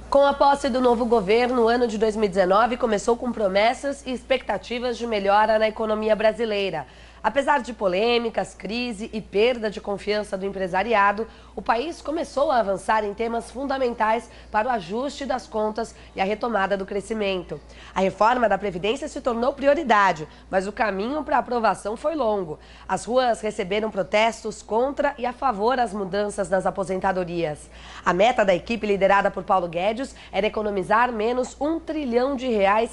Com a posse do novo governo, o ano de 2019 começou com promessas e expectativas de melhora na economia brasileira. Apesar de polêmicas, crise e perda de confiança do empresariado, o país começou a avançar em temas fundamentais para o ajuste das contas e a retomada do crescimento. A reforma da Previdência se tornou prioridade, mas o caminho para a aprovação foi longo. As ruas receberam protestos contra e a favor das mudanças nas aposentadorias. A meta da equipe liderada por Paulo Guedes era economizar menos R$1 trilhão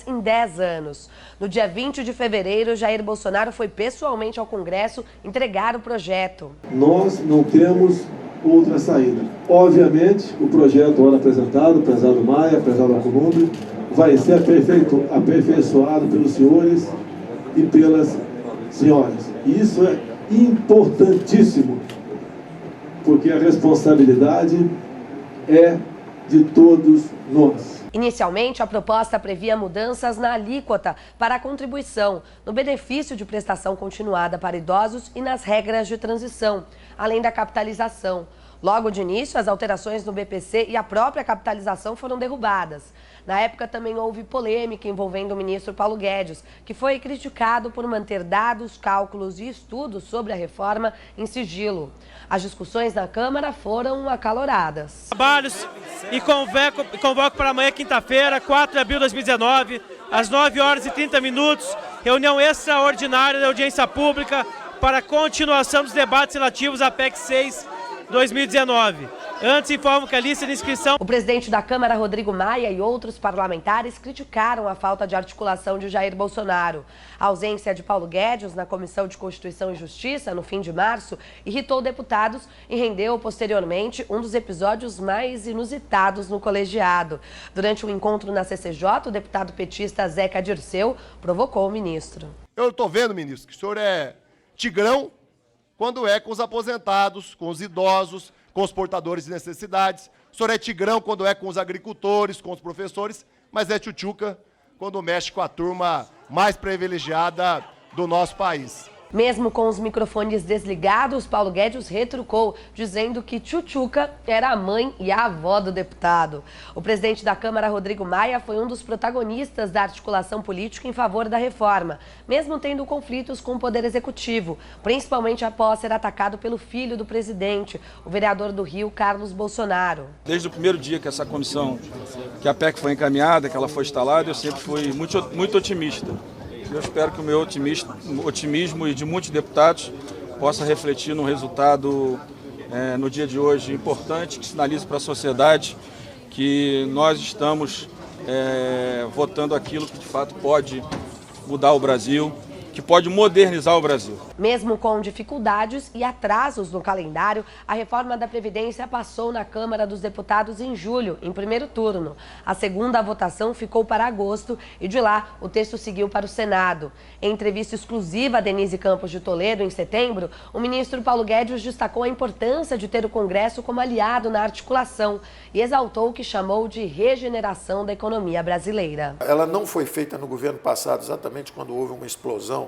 em 10 anos. No dia 20 de fevereiro, Jair Bolsonaro foi pessoalmente ao Congresso entregar o projeto. Nós não temos outra saída. Obviamente, o projeto ora apresentado, prezado Maia, prezado Alcolumbre, vai ser aperfeiçoado pelos senhores e pelas senhoras. E isso é importantíssimo, porque a responsabilidade é de todos nós. Inicialmente, a proposta previa mudanças na alíquota para a contribuição, no benefício de prestação continuada para idosos e nas regras de transição, além da capitalização. Logo de início, as alterações no BPC e a própria capitalização foram derrubadas. Na época, também houve polêmica envolvendo o ministro Paulo Guedes, que foi criticado por manter dados, cálculos e estudos sobre a reforma em sigilo. As discussões na Câmara foram acaloradas. Trabalhos e convoco para amanhã, quinta-feira, 4 de abril de 2019, às 9h30, reunião extraordinária da audiência pública para a continuação dos debates relativos à PEC 6 2019. Antes, informo que a lista de inscrição... O presidente da Câmara, Rodrigo Maia, e outros parlamentares criticaram a falta de articulação de Jair Bolsonaro. A ausência de Paulo Guedes na Comissão de Constituição e Justiça, no fim de março, irritou deputados e rendeu, posteriormente, um dos episódios mais inusitados no colegiado. Durante um encontro na CCJ, o deputado petista Zeca Dirceu provocou o ministro. Eu estou vendo, ministro, que o senhor é tigrão quando é com os aposentados, com os idosos, com os portadores de necessidades. O senhor é tigrão quando é com os agricultores, com os professores, mas é tchutchuca quando mexe com a turma mais privilegiada do nosso país. Mesmo com os microfones desligados, Paulo Guedes retrucou, dizendo que tchutchuca era a mãe e a avó do deputado. O presidente da Câmara, Rodrigo Maia, foi um dos protagonistas da articulação política em favor da reforma, mesmo tendo conflitos com o Poder Executivo, principalmente após ser atacado pelo filho do presidente, o vereador do Rio, Carlos Bolsonaro. Desde o primeiro dia que essa comissão, que a PEC foi encaminhada, que ela foi instalada, eu sempre fui muito otimista. Eu espero que o meu otimismo e de muitos deputados possa refletir num resultado no dia de hoje importante, que sinalize para a sociedade que nós estamos votando aquilo que de fato pode mudar o Brasil, que pode modernizar o Brasil. Mesmo com dificuldades e atrasos no calendário, a reforma da Previdência passou na Câmara dos Deputados em julho, em primeiro turno. A segunda votação ficou para agosto e de lá o texto seguiu para o Senado. Em entrevista exclusiva a Denise Campos de Toledo, em setembro, o ministro Paulo Guedes destacou a importância de ter o Congresso como aliado na articulação e exaltou o que chamou de regeneração da economia brasileira. Ela não foi feita no governo passado, exatamente quando houve uma explosão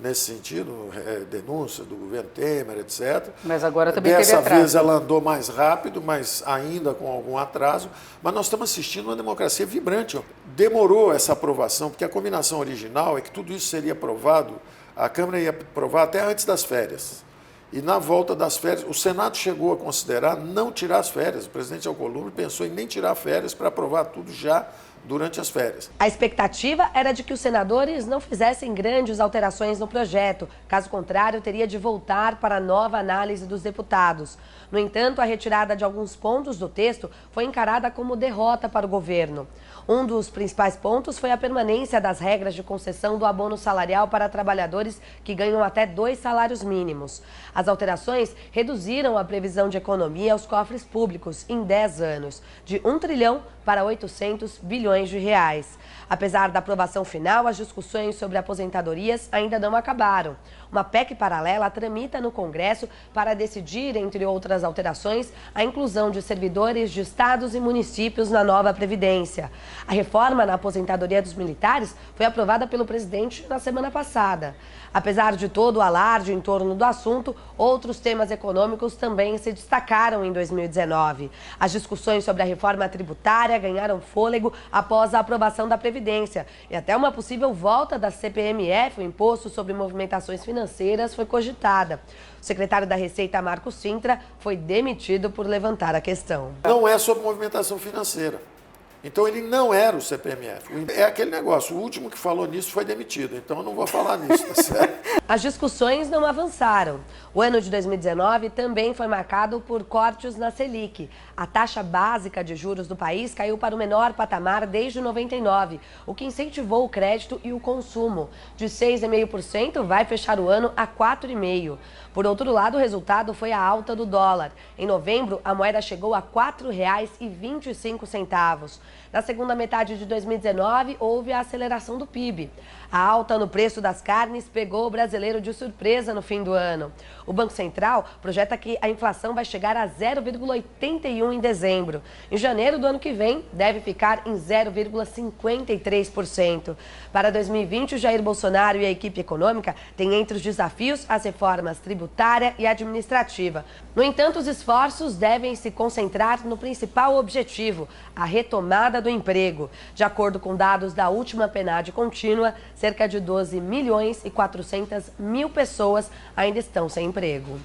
nesse sentido, denúncia do governo Temer, etc. Mas agora também teve atraso. Dessa vez ela andou mais rápido, mas ainda com algum atraso. Mas nós estamos assistindo uma democracia vibrante. Demorou essa aprovação, porque a combinação original é que tudo isso seria aprovado, a Câmara ia aprovar até antes das férias. E na volta das férias, o Senado chegou a considerar não tirar as férias. O presidente Alcolumbre pensou em nem tirar férias para aprovar tudo já durante as férias. A expectativa era de que os senadores não fizessem grandes alterações no projeto. Caso contrário, teria de voltar para a nova análise dos deputados. No entanto, a retirada de alguns pontos do texto foi encarada como derrota para o governo. Um dos principais pontos foi a permanência das regras de concessão do abono salarial para trabalhadores que ganham até 2 salários mínimos. As alterações reduziram a previsão de economia aos cofres públicos em 10 anos, de 1 trilhão para 800 bilhões bilhões de reais. Apesar da aprovação final, as discussões sobre aposentadorias ainda não acabaram. Uma PEC paralela tramita no Congresso para decidir, entre outras alterações, a inclusão de servidores de estados e municípios na nova Previdência. A reforma na aposentadoria dos militares foi aprovada pelo presidente na semana passada. Apesar de todo o alarde em torno do assunto, outros temas econômicos também se destacaram em 2019. As discussões sobre a reforma tributária ganharam fôlego após a aprovação da Previdência e até uma possível volta da CPMF, o Imposto sobre Movimentações Financeiras, foi cogitada. O secretário da Receita, Marcos Cintra, foi demitido por levantar a questão. Não é sobre movimentação financeira. Então ele não era o CPMF. É aquele negócio, o último que falou nisso foi demitido, então eu não vou falar nisso, tá certo? As discussões não avançaram. O ano de 2019 também foi marcado por cortes na Selic. A taxa básica de juros do país caiu para o menor patamar desde 99, o que incentivou o crédito e o consumo. De 6,5% vai fechar o ano a 4,5%. Por outro lado, o resultado foi a alta do dólar. Em novembro, a moeda chegou a R$ 4,25. Na segunda metade de 2019, houve a aceleração do PIB. A alta no preço das carnes pegou o brasileiro de surpresa no fim do ano. O Banco Central projeta que a inflação vai chegar a 0,81% em dezembro. Em janeiro do ano que vem, deve ficar em 0,53%. Para 2020, o Jair Bolsonaro e a equipe econômica têm entre os desafios as reformas tributária e administrativa. No entanto, os esforços devem se concentrar no principal objetivo, a retomada do emprego. De acordo com dados da última PNAD contínua, cerca de 12 milhões e 400 mil pessoas ainda estão sem emprego.